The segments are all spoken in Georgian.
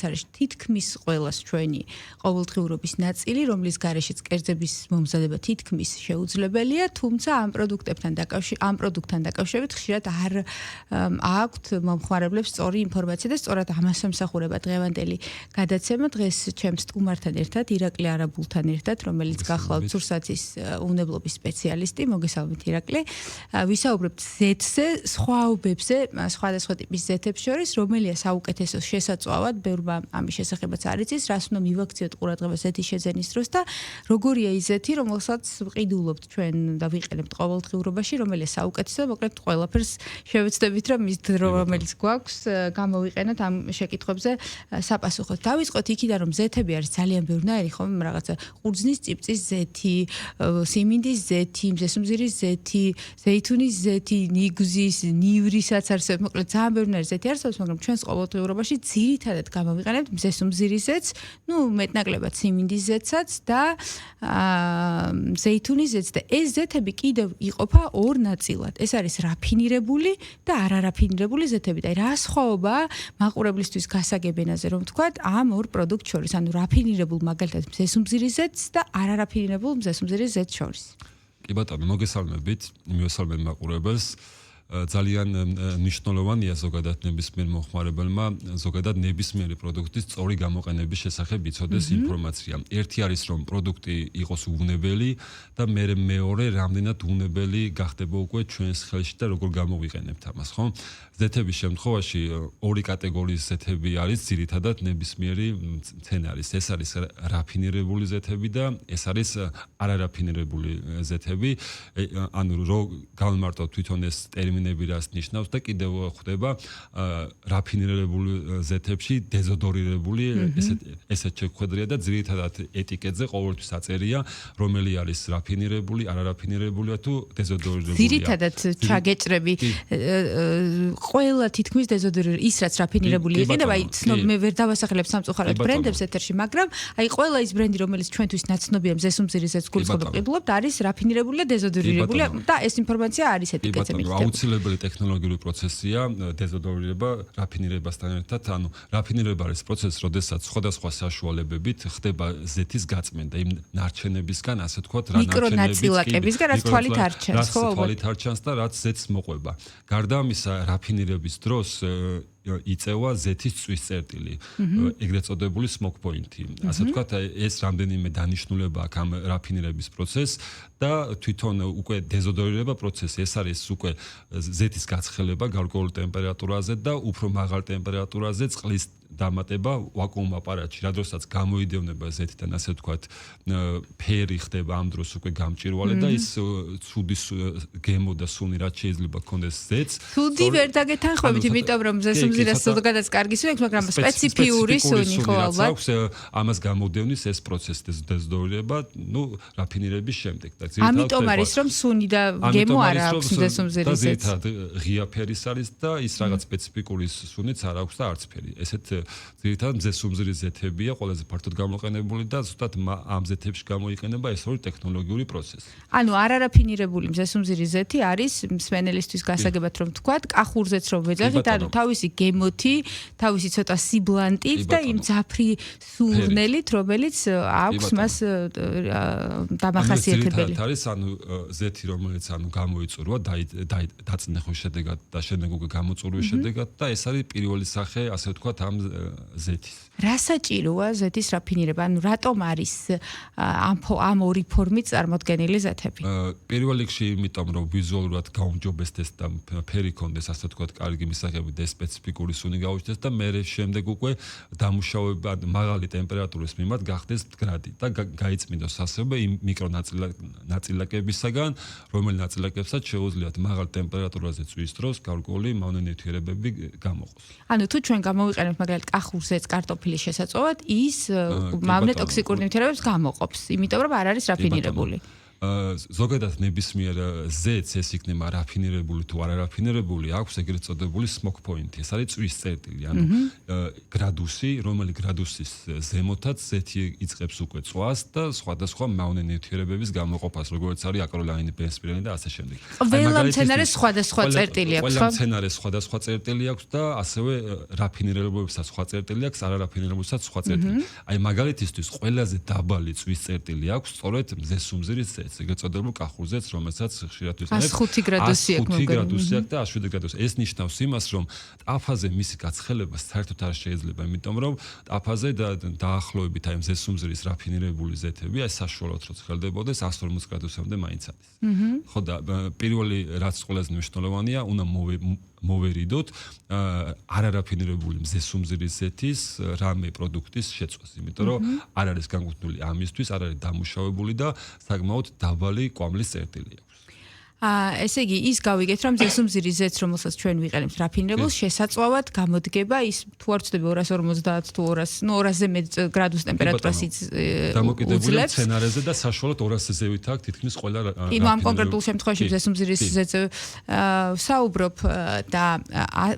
არის თითქმის ყველას ჩვენი ყოველდღიურობის ნაწილი, რომლის გარეშეც კერძების მომზადება თითქმის შეუძლებელია, თუმცა ამ პროდუქტთან დაკავშირებით ხშირად არ აქვთ მომხმარებლებს სწორი ინფორმაცია და სწორად ამას ემსახურება დღევანდელი გადაცემა. დღეს ჩემს სტუმართან ერთად, ირაკლი არაბულთან ერთად, რომელიც გახლავთ სურსათის უნებლობის სპეციალისტი, მოგესალმებით ირაკლი. ვისაუბრებთ Z-ზე, სხვაობებზე, სხვადასხვა ტიპის Z-ებს შორის, რომელია საუკეთესო შესაძლოა ბევრ ამის შესახებაც არ იცის, რას უნდა მივაქციოთ ყურადღებას Z-ის შეძენის დროს და როგორია ის Z-ი, რომელსაც ვყიდულობთ ჩვენ და ვიყენებთ ყოველდღიურობაში, რომელია საუკეთესო, მოკლედ ყველაფერს შევეცდებით, რომ ის დრო, რომელიც გვაქვს, გამოვიყენოთ ამ შეკითხვებზე საპასუხოდ. დავიწყოთ იქიდან, რომ Z-ები არის ძალიან ბევრნაირი, ხომ, რაღაცა ყურძნის წიფწის Z-ი, სიმინდის Z-ი, მზესუმზირის Z-ი, ზეითუნის Z-ი, ნიგზის, ნივრისაც არსებობს, მოკლედ ძალიან ბევრნაირი Z-ი არსებობს, მაგრამ ჩვენს ყოველდღიურობაში ძირითადად გამოვიყენებთ მზესუმზირის Z-ს, ნაკლებად სიმინდის Z-საც და ზეითუნის Z-ს და ეს Z-ები კიდევ იყოფა ორ ნაწილად. ეს არის რაფინირებული და არარაფინირებული Z-ები და რა სხვაობაა მაყურებლისთვის გასაგებენაზე, რომ ვთქვათ, ამ ორ პროდუქტ შორის, ანუ რაფინირებულ მაგალითად მზესუმზირის Z-ს და არარაფინირებულ მზესუმზირის Z-ს შორის. კი ბატონო, მოგესალმებით, მივესალმებ მაყურებელს. ძალიან მნიშვნელოვანია ზოგადად ნებისმიერ მომხმარებელმა ზოგადად ნებისმიერი პროდუქტის სწორი გამოყენების შესახებ იცოდეს ინფორმაცია. ერთი არის რომ პროდუქტი იყოს უვნებელი და მეორე რამდენად უვნებელი გახდება უკვე ჩვენს ხელში და როგორ გამოვიყენებთ ამას, ხო? Z-ების შემთხვევაში ორი კატეგორიის Z-ები არის ძირითადად ნებისმიერი მცენარის. ეს არის რაფინირებული Z-ები და ეს არის არარაფინირებული Z-ები. ანუ რო გავიმარტოთ თვითონ ეს ტერმინები რას ნიშნავს და კიდევ ხვდება რაფინირებული Z-ებში დეზოდორირებული ესეთ შეხვედრია და ძირითადად ეტიკეტზე ყოველთვის აწერია რომელი არის რაფინირებული, არარაფინირებულია თუ დეზოდორირებულია. ძირითადად ჩაგეჭრები ყველა თითქმის დეზოდორირებული ის რაც რაფინირებული იყიდება, მე ვერ დავასახელებ სამწუხაროდ ბრენდებს ეთერში, მაგრამ აი ყველა ის ბრენდი რომელიც ჩვენთვის ნაცნობია მზესუმზირის Z-ს გულისხმობ ყიდულობთ, არის რაფინირებული და დეზოდორირებული და ეს ინფორმაცია არის ეტიკეტზე მითითებული. აუცილებელი ტექნოლოგიური პროცესია დეზოდორირება რაფინირებასთან ერთად, ანუ რაფინირება არის პროცესი, როდესაც სხვადასხვა საშუალებებით ხდება Z-ის გაწმენდა იმ ნარჩენებისგან, ასე ვთქვათ, რა ნარჩენებისგან, რაც თვალით არ ჩანს, ხო? თვალით არ ჩანს და რაც Z-ს მოყვება. გარდა ამისა, რაფინირების დროს იწევა Z-ის წვის წერტილი, ეგრეთ წოდებული smoke point-ი. ასე ვთქვათ, ეს რამდენიმე დანიშნულება აქვს ამ რაფინირების პროცესს და თვითონ უკვე დეზოდორირება პროცესი, ეს არის უკვე Z-ის გაცხელება გარკვეულ ტემპერატურაზე და უფრო მაღალ ტემპერატურაზე წყლის დამატება ვაკუუმ აპარატში, რა დროსაც გამოიდევნება Z-დან, ასე ვთქვათ, ფერი ხდება ამ დროს უკვე გამჭვირვალე და ის ცუდი გემო და სუნი რაც შეიძლება გქონდეს Z-ს. ცუდი ვერ დაგეთანხმებით, იმიტომ რომ ზესუმზირას ზოგადად კარგი სუნი აქვს, მაგრამ სპეციფიური სუნი ხო ალბათ. ამას გამოდევნის ეს პროცესი დეზოდორირება, რაფინირების შემდეგ და ამიტომ არის რომ სუნი და გემო არ აქვს ზესუმზირის Z-ს. ძირითადად ღია ფერის არის და ის რაღაც სპეციფიკური სუნიც არ აქვს და არც ფერი. ესეთ ძირითადად მზესუმზირის Z-ებია ყველაზე ფართოდ გამოყენებული და ზუსტად ამ Z-ებში გამოიყენება ეს ორი ტექნოლოგიური პროცესი. ანუ არარაფინირებული მზესუმზირის Z-ი არის მსმენელისთვის გასაგებად რომ ვთქვათ, კახურზეც რომ ვეძახით, ანუ თავისი გემოთი, თავისი ცოტა სიბლანტით და იმ ძაფრი სურნელით, რომელიც აქვს მას დამახასიათებელი. ძირითადად არის ანუ Z-ი, რომელიც ანუ გამოიწურვა, დაწნეხვის შედეგად და შემდეგ უკვე გამოწურვის შედეგად და ეს არის პირველი სახე, ასე ვთქვათ, ამ Z-ის. რა საჭიროა Z-ის რაფინირება? ანუ რატომ არის ამ ორი ფორმით წარმოდგენილი Z-ები? პირველ რიგში იმიტომ რომ ვიზუალურად გაუმჯობესდეს და ფერი კონდეს, ასე ვთქვათ, კარგი მისაღები და სპეციფიკური სუნი გაუჩნდეს და მერე შემდეგ უკვე დამუშავება მაღალი ტემპერატურის მიმართ გახდეს მდგრადი და გაიწმინდოს ასევე იმ მიკრონაწილაკებისაგან, რომელ ნაწილაკებსაც შეუძლიათ მაღალ ტემპერატურაზე წვის დროს გარკვეული მავნე-ნივთიერებები გამოყოს. ანუ თუ ჩვენ გამოვიყენებთ მაგალითად კახურზეც კარტოფილის შესაწვავად, ის მავნე ტოქსიკურ ნივთიერებებს გამოყოფს, იმიტომ რომ არ არის რაფინირებული. ზოგადად ნებისმიერ ზეთს ეს იქნება რაფინირებული თუ არარაფინირებული, აქვს ეგრეთ წოდებული smoke point. ეს არის წვის წერტილი, ანუ გრადუსი, რომელი გრადუსის ზემოთაც ზეთი იწყებს უკვე წვას და სხვადასხვა მავნე ნივთიერებების გამოყოფას, როგორც არის აკროლაინი, ბენზპირენი და ასე შემდეგ. ყველა მცენარეს სხვადასხვა წერტილი აქვს, ხო? ყველა მცენარეს სხვადასხვა წერტილი აქვს და ასევე რაფინირებლებსაც სხვა წერტილი აქვს, არარაფინირებლებსაც სხვა წერტილი. აი მაგალითისთვის ყველაზე დაბალი წვის წერტილი აქვს სწორედ მზესუმზირის ზეთს, ეგრეთ წოდებულ კახურზეთს, რომელსაც ხშირად ვისმენთ 105 გრადუსი აქვს, 105 გრადუსი აქვს და 107 გრადუსი. ეს ნიშნავს იმას, რომ ტაფაზე მისი გაცხელება საერთოდ არ შეიძლება, იმიტომ რომ ტაფაზე დაახლოებით აი მზესუმზირის რაფინირებული ზეთები, აი საშუალოდ რო ცხელდებოდეს 140 გრადუსამდე მაინც არის. ხო და პირველი რაც ყველაზე მნიშვნელოვანია, უნდა მოვერიდოთ არარაფინირებული მზესუმზირის ზეთის რამე პროდუქტის შეწყვეტას, იმიტომ რომ არ არის განკუთვნილი ამისთვის, არ არის დამუშავებული და საკმაოდ დაბალი კვამლის წერტილი აქვს. ესე იგი, ის გავიგეთ, რომ მზესუმზირის ზეთს, რომელსაც ჩვენ ვიყენებთ რაფინირებულს, შესაძლოა გამოდგება ის თუ არ ვწდები 250 თუ 200, ნუ 200-ზე მეტ გრადუს ტემპერატურას დამოკიდებულია მცენარეზე და საშუალოდ 200-ზე ზევით აქვს თითქმის ყველა იმ ამ კონკრეტულ შემთხვევაში მზესუმზირის ზეთზე საუბრობ და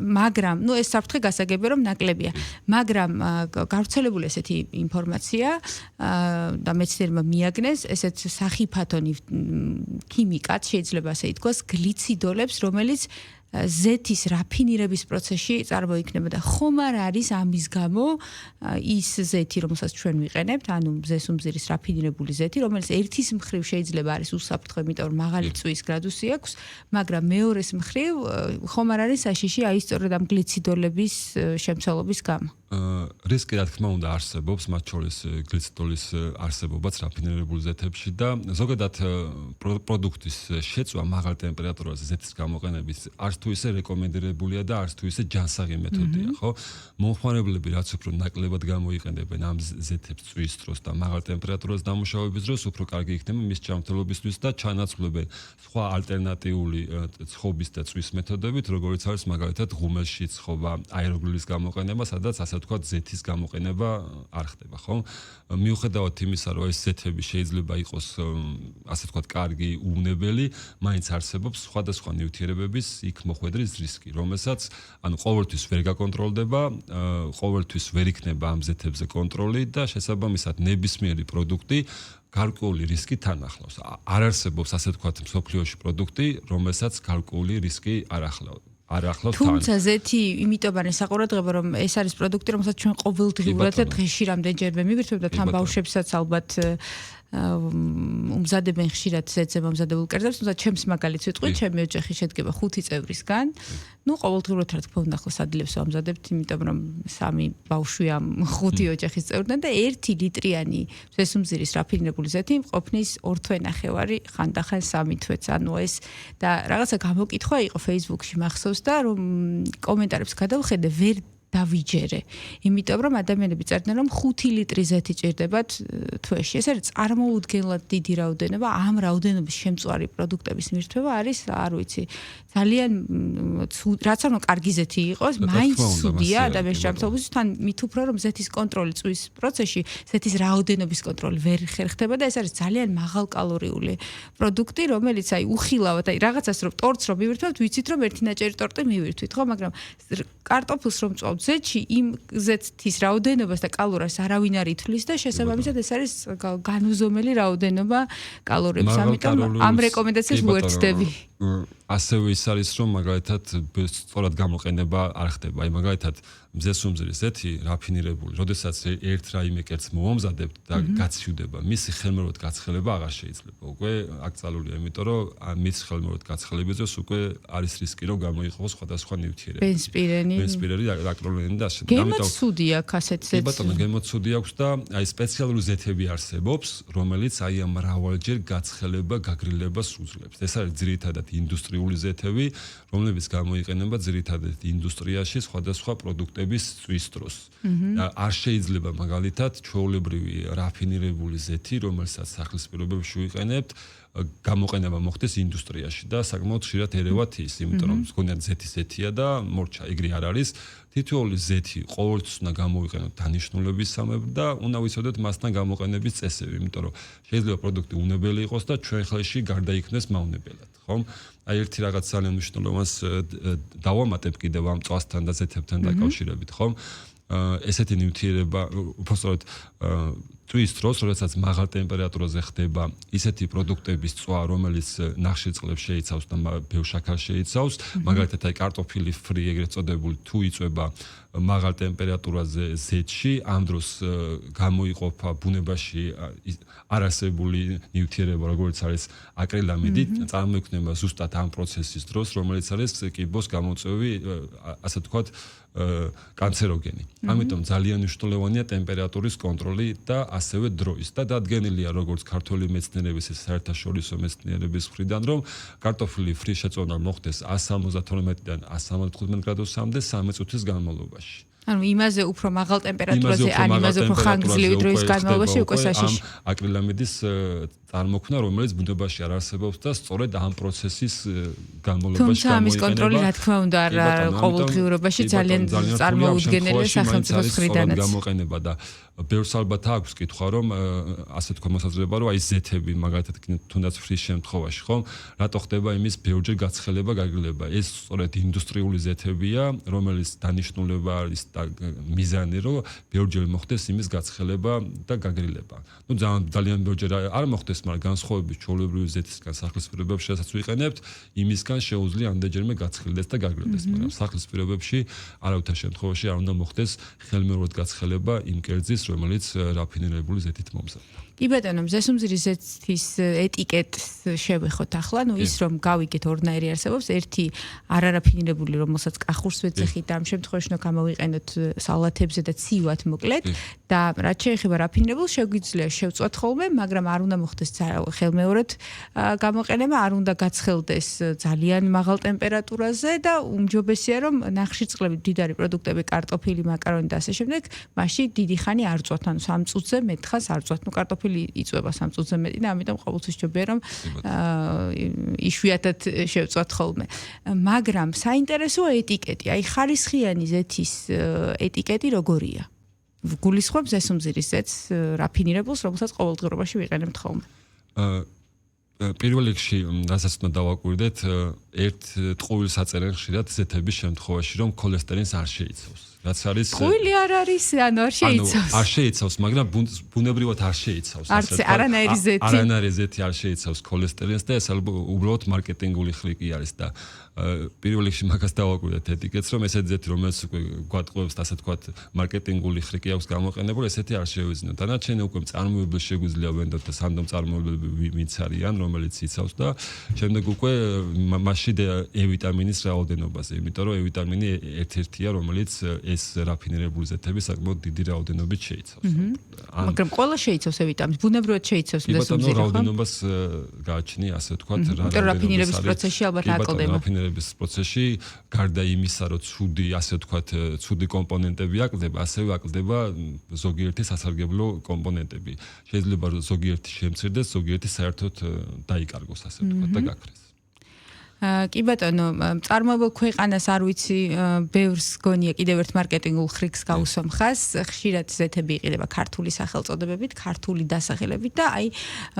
მაგრამ, ნუ ეს საფრთხე გასაგებია, რომ ნაკლებია, მაგრამ გავრცელებული ესეთი ინფორმაცია და მეცნიერებმა მიაგნეს ესეთ სახიფათო ქიმიკატ შეიძლება ასე ითქვას, გლიციდოლებს, რომელიც ზეთის რაფინირების პროცესში წარმოიქმნება და ხომ არ არის ამის გამო ის ზეთი, რომელსაც ჩვენ ვიყენებთ, ანუ მზესუმზირის რაფინირებული ზეთი, რომელიც ერთის მხრივ შეიძლება არის უსაფრთხო, იმიტომ რომ მაღალი წვის გრადუსი აქვს, მაგრამ მეორეს მხრივ ხომ არ არის საშიში აი სწორედ ამ გლიციდოლების შემცველობის გამო. რისკი რა თქმა უნდა არსებობს, მათ შორის გლიციდოლის არსებობაც რაფინირებულ ზეთებში და ზოგადად პროდუქტის შეწვა მაღალ ტემპერატურაზე ზეთის გამოყენების არც თუ ისე რეკომენდირებულია და არც თუ ისე ჯანსაღი მეთოდია, ხო? მომხმარებლები რაც უფრო ნაკლებად გამოიყენებენ ამ ზეთებს წვის დროს და მაღალ ტემპერატურაზე დამუშავების დროს, უფრო კარგი იქნება მის ჯანმრთელობისთვის და ჩანაცვლებენ სხვა ალტერნატიული ცხობის და წვის მეთოდებით, როგორც არის მაგალითად ღუმელში ცხობა, აეროგლილის გამოყენება, სადაც ასე ვთქვათ, ზეთის გამოყენება არ ხდება, ხო? მიუხედავად იმისა, რომ ეს ზეთები შეიძლება იყოს ასე ვთქვათ, კარგი, უვნებელი, მაინც არსებობს სხვადასხვა ნივთიერებების იქ მოხვედრის რისკი, რომელსაც ანუ ყოველთვის ვერ გაკონტროლდება, ყოველთვის ვერ იქნება ამ ზეთებზე კონტროლი და შესაბამისად ნებისმიერი პროდუქტი გარკვეული რისკი თან ახლავს. არ არსებობს ასე ვთქვათ, მსოფლიოში პროდუქტი, რომელსაც გარკვეული რისკი არ ახლავს. თუმცა ზეთი იმიტომ არის საყურადღებო, რომ ეს არის პროდუქტი, რომელსაც ჩვენ ყოველდღიურად და დღეში რამდენჯერმე მივირთმევთ და თან ბავშვებსაც ალბათ უმზადებენ ხშირად ზეთზე მომზადებულ კერძებს, თუმცა ჩემს მაგალითს ვიტყვი, ჩემი ოჯახი შედგება 5 წევრისგან. ნუ ყოველდღიურად რა თქმა უნდა ახლა სადილებს ვამზადებთ, იმიტომ რომ 3 ბავშვია 5 ოჯახის წევრიდან და 1 ლიტრიანი მზესუმზირის რაფინირებული ზეთი მყოფნის 2 თვე-ნახევარი, ხანდახან 3 თვეც. ანუ ეს და რაღაცა გამოკითხვა იყო Facebook-ში მახსოვს და რომ კომენტარებს გადავხედე, ვერ დავიჯერე. იმიტომ რომ ადამიანები წერდნენ რომ 5 ლიტრი ზეთი ჭირდებათ თვეში. ეს არის წარმოუდგენლად დიდი რაოდენობა, ამ რაოდენობის შემწვარი პროდუქტების მირთმევა არის, არ ვიცი, ძალიან რაც არ უნდა კარგი ზეთი იყოს, მაინც ცუდია ადამიანის ჯანმრთელობისთვის, თან მით უფრო რომ ზეთის კონტროლი წვის პროცესში, ზეთის რაოდენობის კონტროლი ვერ ხერხდება და ეს არის ძალიან მაღალკალორიული პროდუქტი, რომელიც აი უხილავად, აი რაღაცას რომ ტორტს რომ მივირთმევთ, ვიცით რომ ერთი ნაჭერი ტორტი მივირთვით, ხო, მაგრამ კარტოფილს რომ წვავთ ზეთში იმ ზეთის რაოდენობას და კალორიას არავინ არ ითვლის და შესაბამისად ეს არის განუზომელი რაოდენობა კალორიებს, ამიტომ ამ რეკომენდაციას ვუერთდები. ასევე ის არის რომ მაგალითად სწორად გამოყენება არ ხდება. აი მაგალითად მზესუმზირის ზეთი რაფინირებული, როდესაც ერთ რაიმე კერძს მოვამზადებთ და გაცივდება, მისი ხელმეორედ გაცხელება აღარ შეიძლება. უკვე აკრძალულია, იმიტომ რომ მის ხელმეორედ გაცხელების დროს უკვე არის რისკი რომ გამოიყოს სხვადასხვა ნივთიერები. ბენზპირენი, აკროლაინი და ასე. გემოცუდი აქვს ასეთ ზეთს. კი ბატონო, გემოცუდი აქვს და აი სპეციალური ზეთები არსებობს, რომელიც აი ამ მრავალჯერ გაცხელება, გაგრილებას უძლებს. ეს არის ძირითადად ინდუსტრიული ზეთები, რომლებიც გამოიყენება ძირითადად ინდუსტრიაში სხვადასხვა პროდუქტების წვის დროს. არ შეიძლება მაგალითად ჩვეულებრივი რაფინირებული ზეთი, რომელსაც სახლის პირობებში ვიყენებთ, გამოყენება მოხდეს ინდუსტრიაში და საკმაოდ ხშირად ერევათ ის, იმიტომ რომ გონია ზეთია და მორჩა ეგრე არ არის. თითოეული ზეთი ყოველთვის უნდა გამოვიყენოთ დანიშნულებისამებრ და უნდა ვიცოდეთ მასთან გამოყენების წესები, იმიტომ რომ შეიძლება პროდუქტი უნებელი იყოს და ჩვენ ხელში გარდაიქმნეს მავნებელად, ხომ? აი ერთი რაღაც ძალიან მნიშვნელოვანს დავამატებ კიდევ ამ წვასთან და ზეთებთან დაკავშირებით, ხომ? ესეთი ნივთიერება უბრალოდ წვის დროს, როდესაც მაღალ ტემპერატურაზე ხდება ისეთი პროდუქტების წვა, რომელიც ნახშირ წყლებს შეიცავს და ბევრ შაქარს შეიცავს, მაგალითად აი კარტოფილი ფრი ეგრეთ წოდებული თუ იწვება მაღალ ტემპერატურაზე ზეთში, ამ დროს გამოიყოფა ბუნებაში არასებული ნივთიერება, როგორც არის აკრილამიდი, წარმოიქმნება ზუსტად ამ პროცესის დროს, რომელიც არის კიბოს გამოწვევი, ასე ვთქვათ, კანცეროგენი. ამიტომ ძალიან მნიშვნელოვანია ტემპერატურის კონტროლი და ასევე დროის და დადგენილია როგორც ქართული მეცნიერების საერთაშორისო მეცნიერების მხრიდან, რომ კარტოფილი ფრი შეწონა მოხდეს 172-დან 175 გრადუსამდე 3 წუთის განმავლობაში. ანუ იმაზე უფრო მაღალ ტემპერატურაზე, ან იმაზე უფრო ხანგრძლივი დროის განმავლობაში უკვე საშიში. აკრილამიდის წარმოქმნა, რომელიც ბუნებაში არ არსებობს და სწორედ ამ პროცესის განმავლობაში თუმცა ამის კონტროლი, რა თქმა უნდა, ყოველდღიურობაში ძალიან წარმოუდგენელია სახელმწიფოს მხრიდანაც. გამოყენება და ბევრს ალბათ აქვს კითხვა, რომ ასე თქვა მოსაზრება, რომ აი ზეთები, მაგალითად, თუნდაც ფრის შემთხვევაში, ხომ, რატო ხდება იმის ბევრჯერ გაცხელება, გაგრილება? ეს სწორედ ინდუსტრიული ზეთებია, რომელიც დანიშნულება არის და მიზანი, რომ ბევრჯერ მოხდეს იმის გაცხელება და გაგრილება. ნუ ძალიან ბევრჯერ არ მოხდეს, მაგრამ განსხვავებით ჩვეულებრივი ზეთისგან სახლის პირობებში, რასაც ვიყენებთ, იმისგან შეუძლია ამდენჯერმე გაცხელდეს და გაგრილდეს, მაგრამ სახლის პირობებში არავითარ შემთხვევაში არ უნდა მოხდეს ხელმეორედ გაცხელება იმ კერძის, რომელიც რაფინირებული ზეთით მომზადდა. კი ბატონო, მზესუმზირი ზეთის ეტიკეტს შევეხოთ ახლა, ნუ ის რომ გავიგეთ ორნაირი არსებობს, ერთი არარაფინირებული, რომელსაც კახურს ვეძახით და ამ შემთხვევაში უნდა გამოვიყენოთ სალათებზე და ცივად მოკლედ და რაც შეეხება რაფინირებულს, შეგვიძლია შევწვათ ხოლმე, მაგრამ არ უნდა მოხდეს ხელმეორედ გამოყენება, არ უნდა გაცხელდეს ძალიან მაღალ ტემპერატურაზე და უმჯობესია რომ ნახშირწყლები, მდიდარი პროდუქტები, კარტოფილი, მაკარონი და ასე შემდეგ, მაშინ დიდი ხანი არ წვათ, ანუ 3 წუთზე მეტ ხანს არ წვათ. ნუ კარტოფილი იწვება 3 წუთზე მეტი და ამიტომ ყოველთვის ჯობია რომ იშვიათად შევწვათ ხოლმე. მაგრამ საინტერესოა ეტიკეტი, აი ხარისხიანი ზეთის ეტიკეტი როგორია? გულისხმობს ზესუმზირის ზეთს რაფინირებულს, რომელსაც ყოველდღიურობაში ვიყენებთ ხოლმე. პირველ რიგში, რასაც უნდა დავაკვირდეთ, ერთ ტყუილს აწერენ ხშირად ზეთების შემთხვევაში, რომ ქოლესტერინს არ შეიცავს. რაც არის ტყუილი არ არის, ანუ არ შეიცავს. არ შეიცავს, მაგრამ ბუნებრივად არ შეიცავს. არანაირი ზეთი. არანაირი ზეთი არ შეიცავს ქოლესტერინს და ეს უბრალოდ მარკეტინგული ხრიკი არის და პირველ რიგში მაგას დავაკვირდეთ ეტიკეტს, რომ ესეთი ზეთი, რომელიც უკვე გვატყუებს, ასე ვთქვათ, მარკეტინგული ხრიკი აქვს გამოყენებული, ესეთი არ შევიზნოთ. დანარჩენი უკვე წარმოებულ შეგვიძლია ვენდოთ და სანდომ წარმოებები ვინც არიან, რომელიც იცავს და შემდეგ უკვე მასში E ვიტამინის რაოდენობაზე, იმიტომ რომ E ვიტამინი ერთ-ერთია, რომელიც ეს რაფინირებული ზეთები საკმაოდ დიდი რაოდენობით შეიცავს. მაგრამ ყველა შეიცავს E ვიტამინს, ბუნებრივად შეიცავს ზესუმზირი, ხო? რაოდენობას გააჩნია, ასე ვთქვათ, რაფინირების პროცესში ალბათ აკლდება. რაფინირების პროცესში გარდა იმისა, რომ ცუდი, ასე ვთქვათ, ცუდი კომპონენტები აკლდება, ასევე აკლდება ზოგიერთი სასარგებლო კომპონენტები. შეიძლება რომ ზოგიერთი შემცირდეს, ზოგიერთი საერთოდ დაიკარგოს, ასე ვთქვათ, და გაქრეს. კი ბატონო, წარმოებულ ქვეყანას არ ვიცი, ბევრს გონია კიდევ ერთ მარკეტინგულ ხრიკს გაუსვამ ხაზს, ხშირად ზეთები იყიდება ქართული სახელწოდებებით, ქართული დასახელებით და აი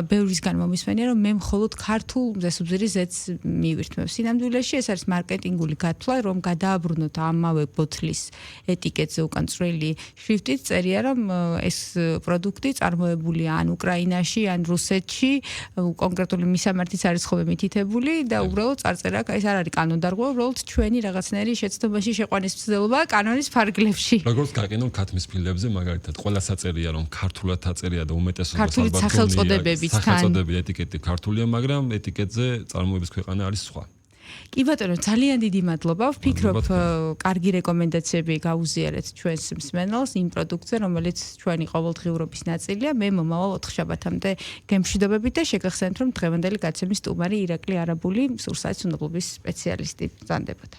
ბევრისგან მომისმენია, რომ მე მხოლოდ ქართულ ზესუმზირის ზეთს მივირთმევ. სინამდვილეში ეს არის მარკეტინგული გათვლა, რომ გადააბრუნოთ ამავე ბოთლის ეტიკეტზე უკან წვრილი შრიფტით წერია, რომ ეს პროდუქტი წარმოებულია ან უკრაინაში, ან რუსეთში, კონკრეტული მისამართიც არის ხოლმე მითითებული და უბრალოდ წარწერა, ეს არ არის კანონდარღვევა, უბრალოდ ჩვენი რაღაცნაირი შეცდომაში შეყვანის მცდელობა კანონის ფარგლებში. როგორც გაკენონ ქათმის ფილებზე, მაგალითად, ყველა საწერია, რომ ქართულად აწერია და უმეტესობა ქართული სახელწოდებებით თან. სახელწოდები ეტიკეტი ქართულია, მაგრამ ეტიკეტზე წარმოების ქვეყანა არის სხვა. კი ბატონო, ძალიან დიდი მადლობა. ვფიქრობ, კარგი რეკომენდაციები გაუზიარეთ ჩვენს მსმენელს იმ პროდუქტზე, რომელიც ჩვენი ყოველდღიურობის ნაწილია. მე მომავალ 4 შაბათამდე გემშვიდობებით და შეგახსენებთ, რომ დღევანდელი გაცემის სტუმარი ირაკლი არაბული, სურსათის უნებლობის სპეციალისტი ბრძანდებოდა.